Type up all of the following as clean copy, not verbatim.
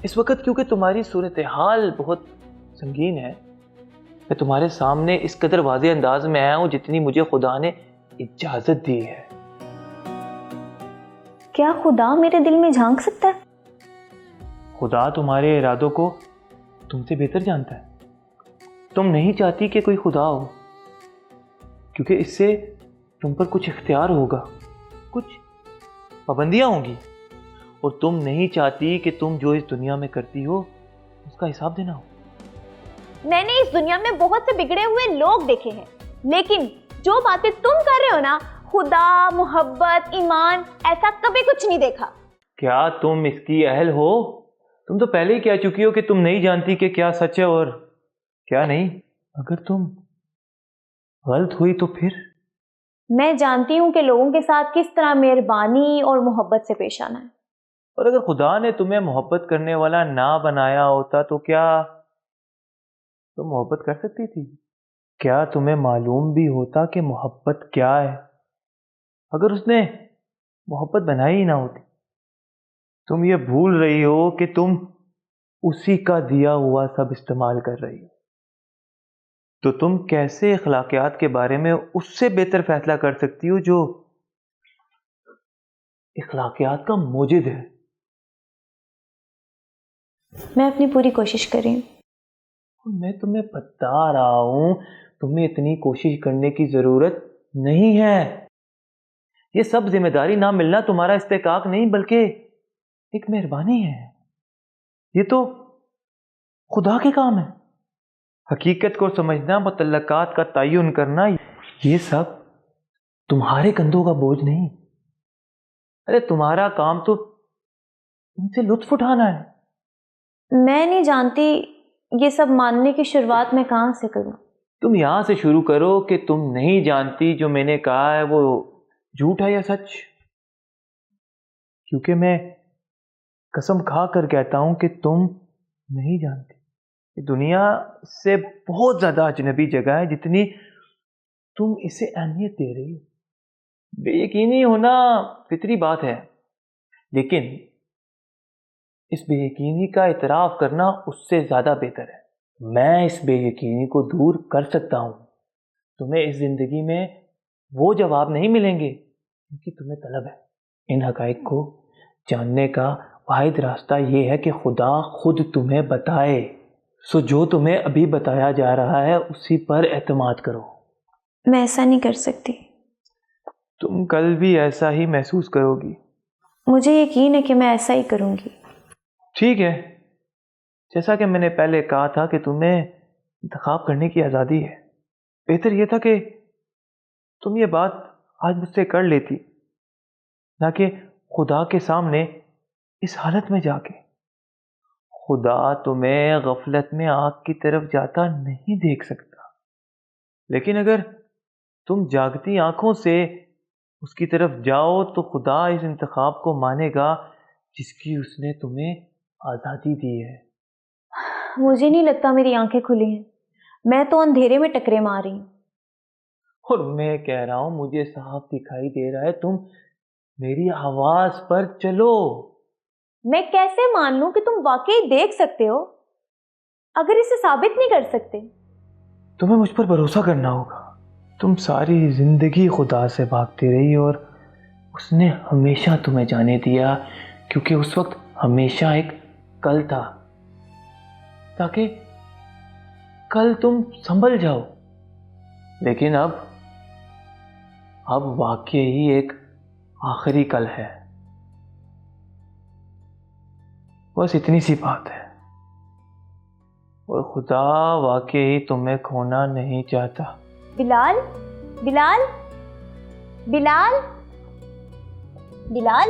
اس وقت کیونکہ تمہاری صورتحال بہت سنگین ہے، میں تمہارے سامنے اس قدر واضح انداز میں آیا ہوں جتنی مجھے خدا نے اجازت دی ہے۔ کیا خدا میرے دل میں جھانک سکتا ہے؟ خدا تمہارے ارادوں کو تم سے بہتر جانتا ہے۔ تم نہیں چاہتی کہ کوئی خدا ہو، کیونکہ اس سے تم پر کچھ اختیار ہوگا، کچھ پابندیاں ہوں گی، اور تم نہیں چاہتی کہ تم جو اس دنیا میں کرتی ہو اس کا حساب دینا ہو۔ میں نے اس دنیا میں بہت سے بگڑے ہوئے لوگ دیکھے ہیں، لیکن جو باتیں تم کر رہے ہو نا، خدا، محبت، ایمان، ایسا کبھی کچھ نہیں دیکھا۔ کیا تم اس کی اہل ہو؟ تم تو پہلے ہی کہہ چکی ہو کہ تم نہیں جانتی کہ کیا سچ ہے اور کیا نہیں۔ اگر تم غلط ہوئی تو پھر؟ میں جانتی ہوں کہ لوگوں کے ساتھ کس طرح مہربانی اور محبت سے پیش آنا ہے۔ اور اگر خدا نے تمہیں محبت کرنے والا نہ بنایا ہوتا تو کیا تم محبت کر سکتی تھی؟ کیا تمہیں معلوم بھی ہوتا کہ محبت کیا ہے اگر اس نے محبت بنائی ہی نہ ہوتی؟ تم یہ بھول رہی ہو کہ تم اسی کا دیا ہوا سب استعمال کر رہی ہو، تو تم کیسے اخلاقیات کے بارے میں اس سے بہتر فیصلہ کر سکتی ہو جو اخلاقیات کا موجد ہے؟ میں اپنی پوری کوشش کر رہی ہوں۔ میں تمہیں بتا رہا ہوں تمہیں اتنی کوشش کرنے کی ضرورت نہیں ہے۔ یہ سب ذمہ داری نہ ملنا تمہارا استحقاق نہیں بلکہ ایک مہربانی ہے۔ یہ تو خدا کے کام ہے۔ حقیقت کو سمجھنا، متعلقات کا تعین کرنا، یہ سب تمہارے کندھوں کا بوجھ نہیں۔ ارے تمہارا کام تو ان سے لطف اٹھانا ہے۔ میں نہیں جانتی یہ سب ماننے کی شروعات میں کہاں سے کروں۔ تم یہاں سے شروع کرو کہ تم نہیں جانتی جو میں نے کہا ہے وہ جھوٹ ہے یا سچ، کیونکہ میں قسم کھا کر کہتا ہوں کہ تم نہیں جانتی۔ یہ دنیا سے بہت زیادہ اجنبی جگہ ہے جتنی تم اسے اہمیت دے رہی ہو۔ بے یقینی ہونا فطری بات ہے، لیکن اس بے یقینی کا اعتراف کرنا اس سے زیادہ بہتر ہے۔ میں اس بے یقینی کو دور کر سکتا ہوں۔ تمہیں اس زندگی میں وہ جواب نہیں ملیں گے جن کی تمہیں طلب ہے۔ ان حقائق کو جاننے کا واحد راستہ یہ ہے کہ خدا خود تمہیں بتائے۔ سو جو تمہیں ابھی بتایا جا رہا ہے اسی پر اعتماد کرو۔ میں ایسا نہیں کر سکتی۔ تم کل بھی ایسا ہی محسوس کرو گی۔ مجھے یقین ہے کہ میں ایسا ہی کروں گی۔ ٹھیک ہے، جیسا کہ میں نے پہلے کہا تھا کہ تمہیں انتخاب کرنے کی آزادی ہے۔ بہتر یہ تھا کہ تم یہ بات آج مجھ سے کر لیتی، نہ کہ خدا کے سامنے اس حالت میں جا کے۔ خدا تمہیں غفلت میں آگ کی طرف جاتا نہیں دیکھ سکتا، لیکن اگر تم جاگتی آنکھوں سے اس کی طرف جاؤ تو خدا اس انتخاب کو مانے گا جس کی اس نے تمہیں آزادی دی ہے۔ مجھے نہیں لگتا میری آنکھیں کھلی ہیں، میں تو اندھیرے میں ٹکرے مار رہی ہوں۔ اور میں کہہ رہا ہوں مجھے صاف دکھائی دے رہا ہے، تم میری آواز پر چلو۔ میں کیسے مان لوں کہ تم واقعی دیکھ سکتے ہو اگر اسے ثابت نہیں کر سکتے؟ تمہیں مجھ پر بھروسہ کرنا ہوگا۔ تم ساری زندگی خدا سے بھاگتی رہی اور اس نے ہمیشہ تمہیں جانے دیا، کیونکہ اس وقت ہمیشہ ایک کل تھا، تاکہ کل تم سنبھل جاؤ۔ لیکن اب واقعی ایک آخری کل ہے۔ بس اتنی سی بات ہے، اور خدا واقعی تمہیں کھونا نہیں چاہتا۔ بلال، بلال، بلال، بلال،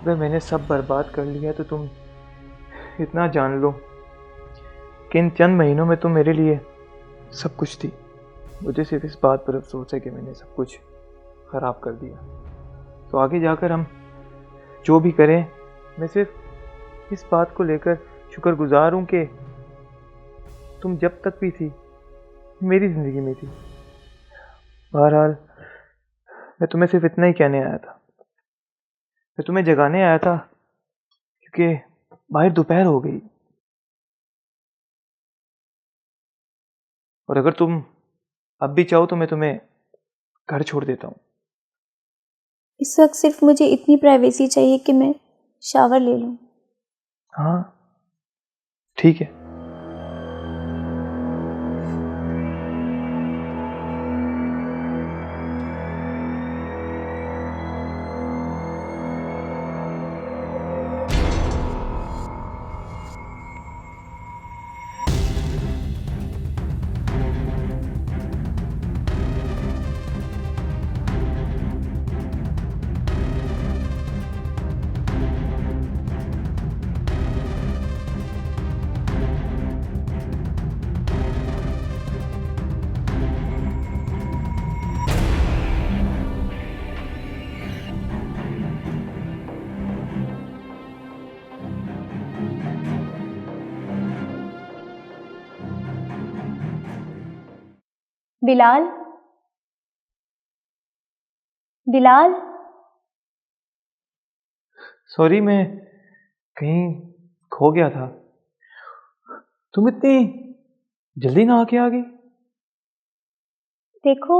اگر میں نے سب برباد کر لیا تو تم اتنا جان لو کہ ان چند مہینوں میں تم میرے لیے سب کچھ تھی. مجھے صرف اس بات پر افسوس ہے کہ میں نے سب کچھ خراب کر دیا. تو آگے جا کر ہم جو بھی کریں میں صرف اس بات کو لے کر شکر گزار ہوں کہ تم جب تک بھی تھی میری زندگی میں تھی. بہرحال میں تمہیں صرف اتنا ہی کہنے آیا تھا. میں تمہیں جگانے آیا تھا کیونکہ باہر دوپہر ہو گئی اور اگر تم اب بھی چاہو تو میں تمہیں گھر چھوڑ دیتا ہوں. اس وقت صرف مجھے اتنی پرائیویسی چاہیے کہ میں شاور لے لوں. ہاں ٹھیک ہے. بلال، بلال، سوری میں کہیں کھو گیا تھا. تم اتنی جلدی نہ آ کے آ گئی. دیکھو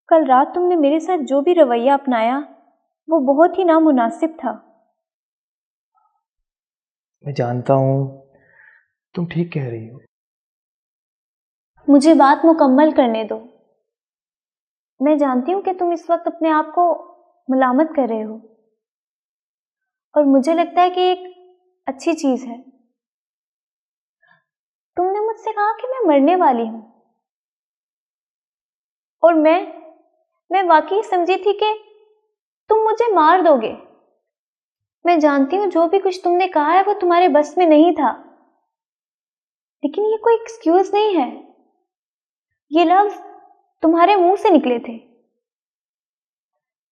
کل رات تم نے میرے ساتھ جو بھی رویہ اپنایا وہ بہت ہی نامناسب تھا. میں جانتا ہوں تم ٹھیک کہہ رہی ہو. مجھے بات مکمل کرنے دو. میں جانتی ہوں کہ تم اس وقت اپنے آپ کو ملامت کر رہے ہو اور مجھے لگتا ہے کہ ایک اچھی چیز ہے. تم نے مجھ سے کہا کہ میں مرنے والی ہوں اور میں واقعی سمجھی تھی کہ تم مجھے مار دو گے. میں جانتی ہوں جو بھی کچھ تم نے کہا ہے وہ تمہارے بس میں نہیں تھا، لیکن یہ کوئی ایکسکیوز نہیں ہے. یہ لفظ تمہارے منہ سے نکلے تھے.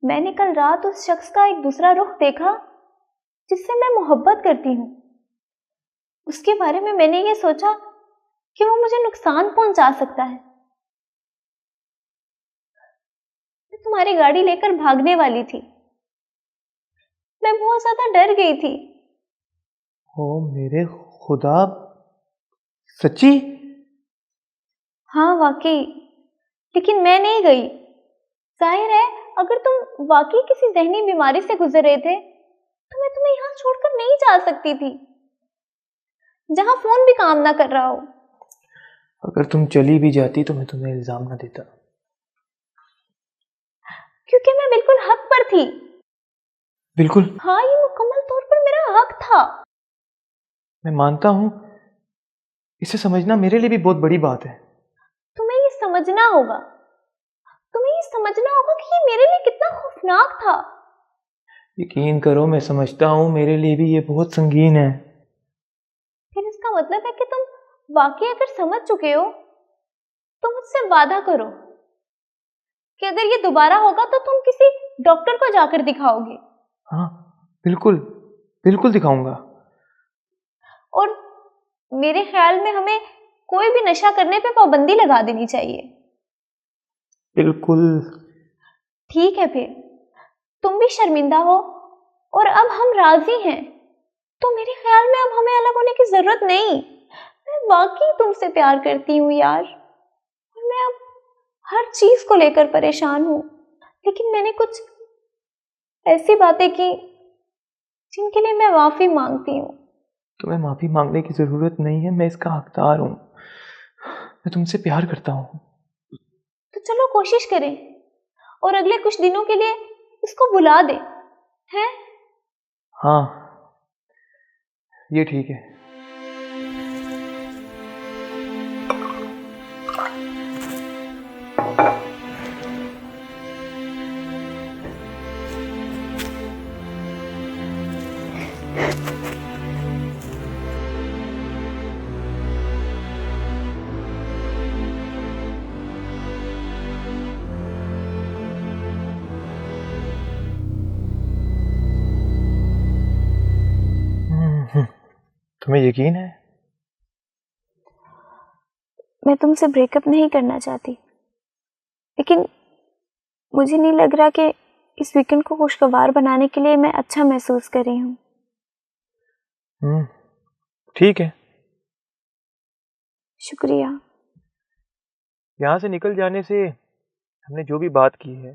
میں نے کل رات اس شخص کا ایک دوسرا رخ دیکھا جس سے میں محبت کرتی ہوں. اس کے بارے میں نے یہ سوچا کہ وہ مجھے نقصان پہنچا سکتا ہے. میں تمہاری گاڑی لے کر بھاگنے والی تھی. میں بہت زیادہ ڈر گئی تھی. او میرے خدا، سچی؟ ہاں واقعی، لیکن میں نہیں گئی. ظاہر ہے اگر تم واقعی کسی ذہنی بیماری سے گزر رہے تھے تو میں تمہیں یہاں چھوڑ کر نہیں جا سکتی تھی جہاں فون بھی کام نہ کر رہا ہو. اگر تم چلی بھی جاتی تو میں تمہیں الزام نہ دیتا. کیونکہ میں بالکل حق پر تھی. بالکل؟ ہاں، یہ مکمل طور پر میرا حق تھا. میں مانتا ہوں، اسے سمجھنا میرے لیے بھی بہت بڑی بات ہے. تمہیں یہ سمجھنا ہوگا کہ یہ میرے لیے کتنا خوفناک تھا. یقین کرو میں سمجھتا ہوں، میرے لیے بھی یہ بہت سنگین ہے. پھر اس کا مطلب ہے کہ تم واقعی اگر سمجھ چکے ہو تو مجھ سے وعدہ کرو کہ اگر یہ دوبارہ ہوگا تو تم کسی ڈاکٹر کو جا کر دکھاؤ گے. ہاں بالکل بالکل دکھاؤں گا. اور میرے خیال میں ہمیں کوئی بھی نشہ کرنے پہ پابندی لگا دینی چاہیے. بالکل. ٹھیک ہے، پھر تم بھی شرمندہ ہو اور اب ہم راضی ہیں تو میرے خیال میں اب ہمیں الگ ہونے کی ضرورت نہیں. میں واقعی تم سے پیار کرتی ہوں یار. میں اب ہر چیز کو لے کر پریشان ہوں، لیکن میں نے کچھ ایسی باتیں کی جن کے لیے میں معافی مانگتی ہوں. تمہیں معافی مانگنے کی ضرورت نہیں ہے، میں اس کا حقدار ہوں. میں تم سے پیار کرتا ہوں. تو چلو کوشش کریں اور اگلے کچھ دنوں کے لیے اس کو بلا دیں. ہیں؟ ہاں یہ ٹھیک ہے. تمہیں یقین ہے؟ میں تم سے بریک اپ نہیں کرنا چاہتی، لیکن مجھے نہیں لگ رہا کہ اس ویکنڈ کو خوشگوار بنانے کے لیے میں اچھا محسوس کر رہی ہوں۔ ٹھیک ہے، شکریہ۔ یہاں سے نکل جانے سے ہم نے جو بھی بات کی ہے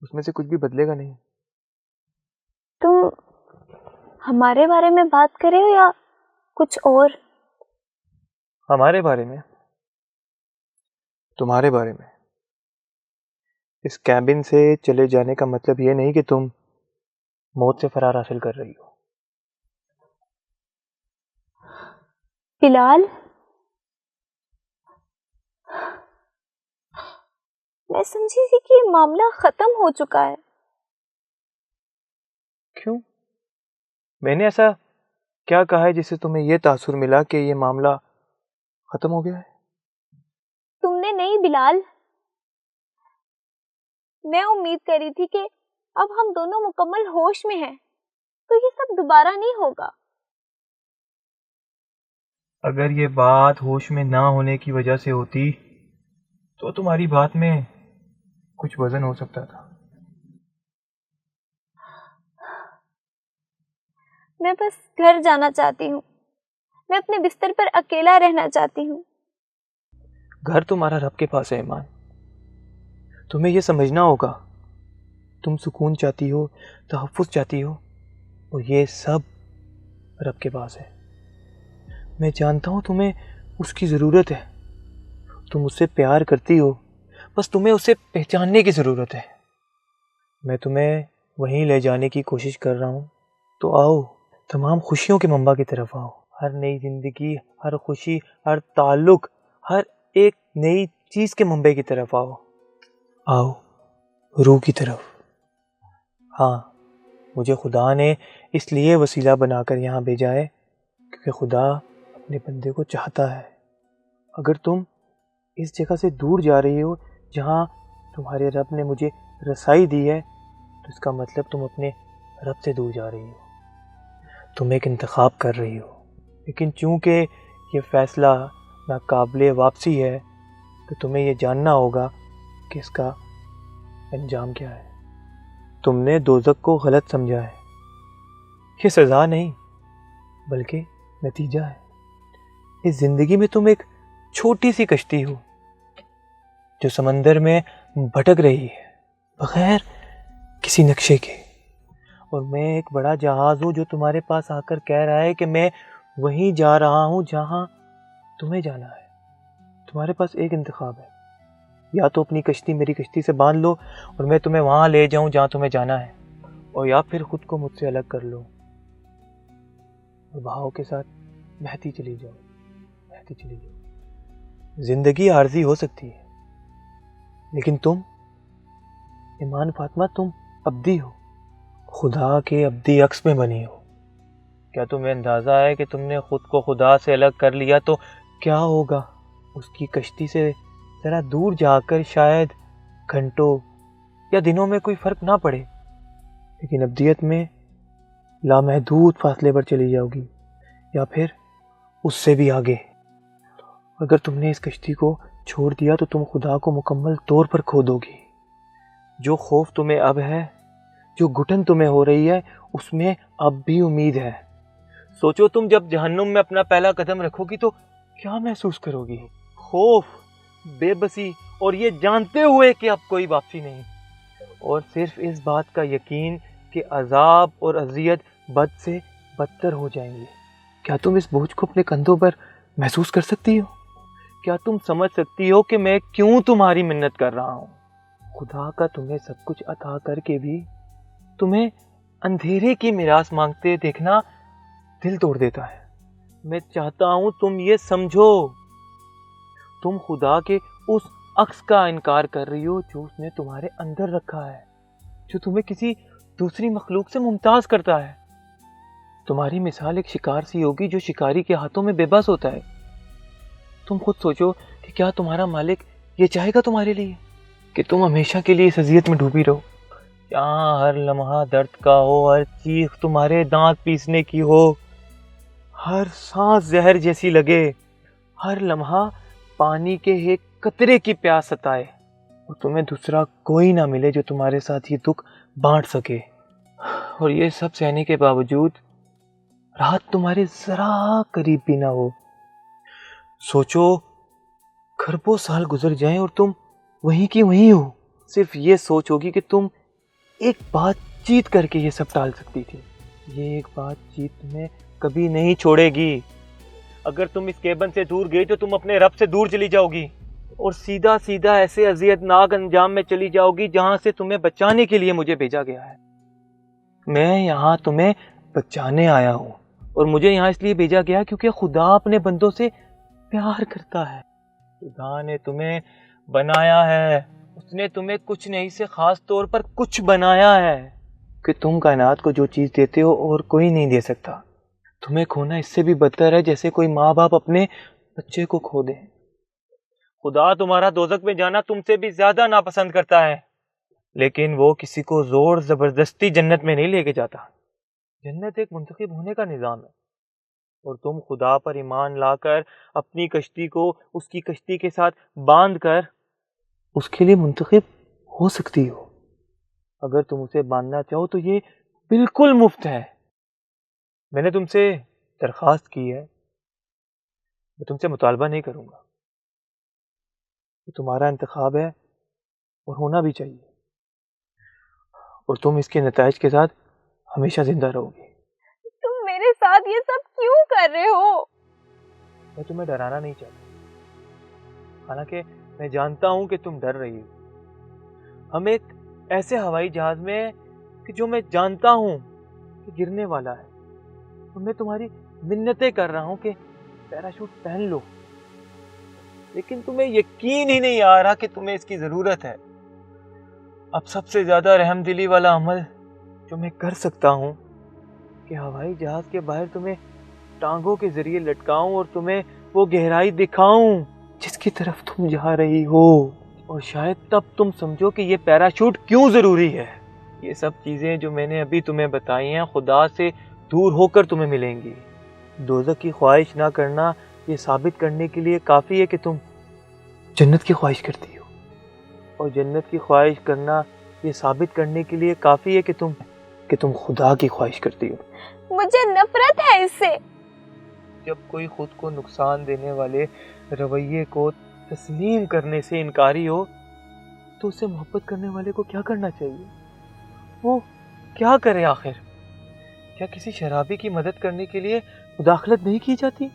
اس میں سے کچھ بھی بدلے گا نہیں۔ تم ہمارے بارے میں بات کرے ہو یا کچھ اور؟ ہمارے بارے میں؟ تمہارے بارے میں۔ اس کیبن سے چلے جانے کا مطلب یہ نہیں کہ تم موت سے فرار حاصل کر رہی ہو۔ بلال، میں سمجھی تھی کہ یہ معاملہ ختم ہو چکا ہے۔ کیوں؟ میں نے ایسا کیا کہا ہے جس سے تمہیں یہ تاثر ملا کہ یہ معاملہ ختم ہو گیا ہے؟ تم نے نہیں بلال، میں امید کری تھی کہ اب ہم دونوں مکمل ہوش میں ہیں تو یہ سب دوبارہ نہیں ہوگا۔ اگر یہ بات ہوش میں نہ ہونے کی وجہ سے ہوتی تو تمہاری بات میں کچھ وزن ہو سکتا تھا۔ میں بس گھر جانا چاہتی ہوں، میں اپنے بستر پر اکیلا رہنا چاہتی ہوں۔ گھر تمہارا رب کے پاس ہے ایمان، تمہیں یہ سمجھنا ہوگا۔ تم سکون چاہتی ہو، تحفظ چاہتی ہو، اور یہ سب رب کے پاس ہے۔ میں جانتا ہوں تمہیں اس کی ضرورت ہے، تم اس سے پیار کرتی ہو، بس تمہیں اسے پہچاننے کی ضرورت ہے۔ میں تمہیں وہیں لے جانے کی کوشش کر رہا ہوں، تو آؤ، تمام خوشیوں کے منبع کی طرف آؤ۔ ہر نئی زندگی، ہر خوشی، ہر تعلق، ہر ایک نئی چیز کے منبع کی طرف آؤ۔ آؤ، روح کی طرف۔ ہاں، مجھے خدا نے اس لیے وسیلہ بنا کر یہاں بھیجا ہے کیونکہ خدا اپنے بندے کو چاہتا ہے۔ اگر تم اس جگہ سے دور جا رہی ہو جہاں تمہارے رب نے مجھے رسائی دی ہے، تو اس کا مطلب تم اپنے رب سے دور جا رہی ہو، تم ایک انتخاب کر رہی ہو۔ لیکن چونکہ یہ فیصلہ ناقابل واپسی ہے تو تمہیں یہ جاننا ہوگا کہ اس کا انجام کیا ہے۔ تم نے دوزخ کو غلط سمجھا ہے، یہ سزا نہیں بلکہ نتیجہ ہے۔ اس زندگی میں تم ایک چھوٹی سی کشتی ہو جو سمندر میں بھٹک رہی ہے بغیر کسی نقشے کے، اور میں ایک بڑا جہاز ہوں جو تمہارے پاس آ کر کہہ رہا ہے کہ میں وہیں جا رہا ہوں جہاں تمہیں جانا ہے۔ تمہارے پاس ایک انتخاب ہے، یا تو اپنی کشتی میری کشتی سے باندھ لو اور میں تمہیں وہاں لے جاؤں جہاں تمہیں جانا ہے، اور یا پھر خود کو مجھ سے الگ کر لو اور بہاؤ کے ساتھ بہتی چلی جاؤ، بہتی چلی جاؤ۔ زندگی عارضی ہو سکتی ہے لیکن تم ایمان فاطمہ، تم ابدی ہو، خدا کے ابدی عکس میں بنی ہو۔ کیا تمہیں اندازہ ہے کہ تم نے خود کو خدا سے الگ کر لیا تو کیا ہوگا؟ اس کی کشتی سے ذرا دور جا کر شاید گھنٹوں یا دنوں میں کوئی فرق نہ پڑے، لیکن ابدیت میں لامحدود فاصلے پر چلی جاؤ گی، یا پھر اس سے بھی آگے۔ اگر تم نے اس کشتی کو چھوڑ دیا تو تم خدا کو مکمل طور پر کھو دو گی۔ جو خوف تمہیں اب ہے، جو گھٹن تمہیں ہو رہی ہے، اس میں اب بھی امید ہے۔ سوچو تم جب جہنم میں اپنا پہلا قدم رکھو گی تو کیا محسوس کرو گی؟ خوف، بے بسی، اور یہ جانتے ہوئے کہ اب کوئی واپسی نہیں، اور صرف اس بات کا یقین کہ عذاب اور اذیت بد سے بدتر ہو جائیں گے۔ کیا تم اس بوجھ کو اپنے کندھوں پر محسوس کر سکتی ہو؟ کیا تم سمجھ سکتی ہو کہ میں کیوں تمہاری منت کر رہا ہوں؟ خدا کا تمہیں سب کچھ عطا کر کے بھی تمہیں اندھیرے کی میراث مانگتے دیکھنا دل توڑ دیتا ہے۔ میں چاہتا ہوں تم یہ سمجھو، تم خدا کے اس عکس کا انکار کر رہی ہو جو اس نے تمہارے اندر رکھا ہے، جو تمہیں کسی دوسری مخلوق سے ممتاز کرتا ہے۔ تمہاری مثال ایک شکار سی ہوگی جو شکاری کے ہاتھوں میں بے بس ہوتا ہے۔ تم خود سوچو کہ کیا تمہارا مالک یہ چاہے گا تمہارے لیے کہ تم ہمیشہ کے لیے اس اذیت میں ڈوبی رہو، یہاں ہر لمحہ درد کا ہو، ہر چیخ تمہارے دانت پیسنے کی ہو، ہر سانس زہر جیسی لگے، ہر لمحہ پانی کے ایک قطرے کی پیاس ستائے، اور تمہیں دوسرا کوئی نہ ملے جو تمہارے ساتھ یہ دکھ بانٹ سکے۔ اور یہ سب سہنے کے باوجود رات تمہارے ذرا قریب بھی نہ ہو۔ سوچو کھربوں سال گزر جائیں اور تم وہیں کی وہیں ہو، صرف یہ سوچ ہوگی کہ تم ایک بات چیت کر کے یہ سب ٹال سکتی تھی۔ یہ ایک بات چیت تمہیں کبھی نہیں چھوڑے گی۔ اگر تم اس کیبن سے دور گئی تو تم اپنے رب سے دور چلی جاؤ گی، اور سیدھا سیدھا ایسے اذیت ناک انجام میں چلی جاؤ گی جہاں سے تمہیں بچانے کے لیے مجھے بھیجا گیا ہے۔ میں یہاں تمہیں بچانے آیا ہوں، اور مجھے یہاں اس لیے بھیجا گیا کیونکہ خدا اپنے بندوں سے پیار کرتا ہے۔ خدا نے تمہیں بنایا ہے، اس نے تمہیں کچھ نہیں سے خاص طور پر کچھ بنایا ہے کہ تم کائنات کو جو چیز دیتے ہو اور کوئی نہیں دے سکتا۔ تمہیں کھونا اس سے بھی بدتر ہے جیسے کوئی ماں باپ اپنے بچے کو کھو دے۔ خدا تمہارا دوزخ میں جانا تم سے بھی زیادہ ناپسند کرتا ہے، لیکن وہ کسی کو زور زبردستی جنت میں نہیں لے کے جاتا۔ جنت ایک منتخب ہونے کا نظام ہے، اور تم خدا پر ایمان لا کر اپنی کشتی کو اس کی کشتی کے ساتھ باندھ کر اس کے لیے منتخب ہو سکتی ہو۔ اگر تم اسے باندھنا چاہو تو یہ بالکل مفت ہے۔ میں نے تم سے درخواست کی ہے، میں تم سے مطالبہ نہیں کروں گا، یہ تمہارا انتخاب ہے اور ہونا بھی چاہیے، اور تم اس کے نتائج کے ساتھ ہمیشہ زندہ رہو گی۔ تم میرے ساتھ یہ سب کیوں کر رہے ہو؟ میں تمہیں ڈرانا نہیں چاہتا، حالانکہ میں جانتا ہوں کہ تم ڈر رہی ہو۔ ہم ایک ایسے ہوائی جہاز میں کہ جو میں جانتا ہوں کہ گرنے والا ہے، اور میں تمہاری منتیں کر رہا ہوں کہ پیراشوٹ پہن لو، لیکن تمہیں یقین ہی نہیں آ رہا کہ تمہیں اس کی ضرورت ہے۔ اب سب سے زیادہ رحم دلی والا عمل جو میں کر سکتا ہوں کہ ہوائی جہاز کے باہر تمہیں ٹانگوں کے ذریعے لٹکاؤں اور تمہیں وہ گہرائی دکھاؤں جس کی طرف تم جا رہی ہو، اور شاید تب تم سمجھو کہ یہ پیراشوٹ کیوں ضروری ہے۔ یہ سب چیزیں جو میں نے ابھی تمہیں بتائی ہیں خدا سے دور ہو کر تمہیں ملیں گی۔ دوزخ کی خواہش نہ کرنا یہ ثابت کرنے کے لیے کافی ہے کہ تم جنت کی خواہش کرتی ہو، اور جنت کی خواہش کرنا یہ ثابت کرنے کے لیے کافی ہے کہ تم خدا کی خواہش کرتی ہو۔ مجھے نفرت ہے اس سے۔ جب کوئی خود کو نقصان دینے والے رویے کو تسلیم کرنے سے انکاری ہو تو اسے محبت کرنے والے کو کیا کرنا چاہیے؟ وہ کیا کرے آخر؟ کیا کسی شرابی کی مدد کرنے کے لیے مداخلت نہیں کی جاتی،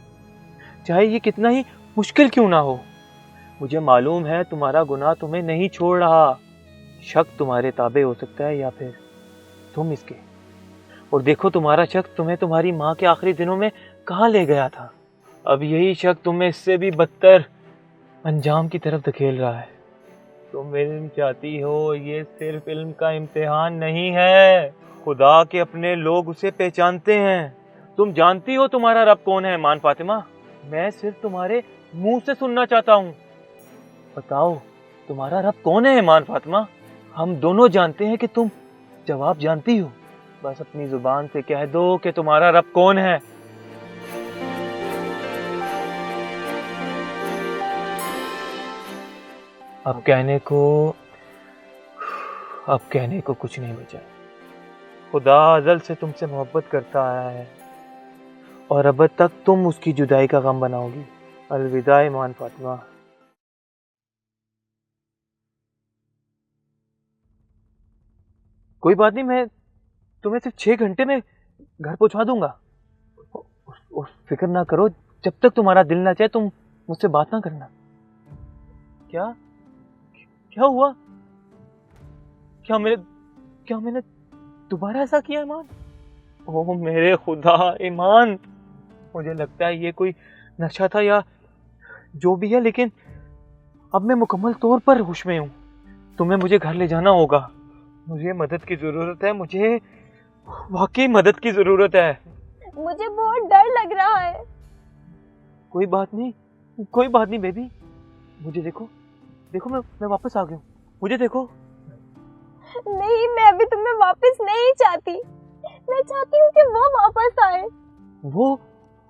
چاہے یہ کتنا ہی مشکل کیوں نہ ہو؟ مجھے معلوم ہے تمہارا گناہ تمہیں نہیں چھوڑ رہا، شک تمہارے تابع ہو سکتا ہے یا پھر تم اس کے، اور دیکھو تمہارا شک تمہیں تمہاری ماں کے آخری دنوں میں کہاں لے گیا تھا۔ اب یہی شک تمہیں اس سے بھی بدتر انجام کی طرف دھکیل رہا ہے۔ تم علم چاہتی ہو، یہ صرف علم کا امتحان نہیں ہے، خدا کے اپنے لوگ اسے پہچانتے ہیں۔ تم جانتی ہو تمہارا رب کون ہے ایمان فاطمہ؟ میں صرف تمہارے منہ سے سننا چاہتا ہوں۔ بتاؤ تمہارا رب کون ہے ایمان فاطمہ؟ ہم دونوں جانتے ہیں کہ تم جواب جانتی ہو، بس اپنی زبان سے کہہ دو کہ تمہارا رب کون ہے۔ اب کہنے کو کچھ نہیں بچا۔ خدا ازل سے تم سے محبت کرتا آیا ہے، اور اب تک تم اس کی جدائی کا غم بناؤ گی۔ الوداع ایمان فاطمہ۔ کوئی بات نہیں، میں تمہیں صرف 6 گھنٹے میں گھر پہنچا دوں گا، اور فکر نہ کرو، جب تک تمہارا دل نہ چاہے تم مجھ سے بات نہ کرنا۔ کیا ہوا؟ کیا میں نے دوبارہ ایسا کیا ایمان؟ او میرے خدا ایمان، مجھے لگتا ہے یہ کوئی نشہ تھا یا جو بھی ہے، لیکن اب میں مکمل طور پر ہوش میں ہوں۔ تمہیں مجھے گھر لے جانا ہوگا، مجھے مدد کی ضرورت ہے، مجھے واقعی مدد کی ضرورت ہے۔ مجھے بہت ڈر لگ رہا ہے۔ کوئی بات نہیں بیبی، مجھے دیکھو میں واپس آ گیا ہوں، مجھے دیکھو۔ نہیں، میں ابھی تمہیں واپس نہیں چاہتی، میں چاہتی ہوں کہ وہ واپس آئے۔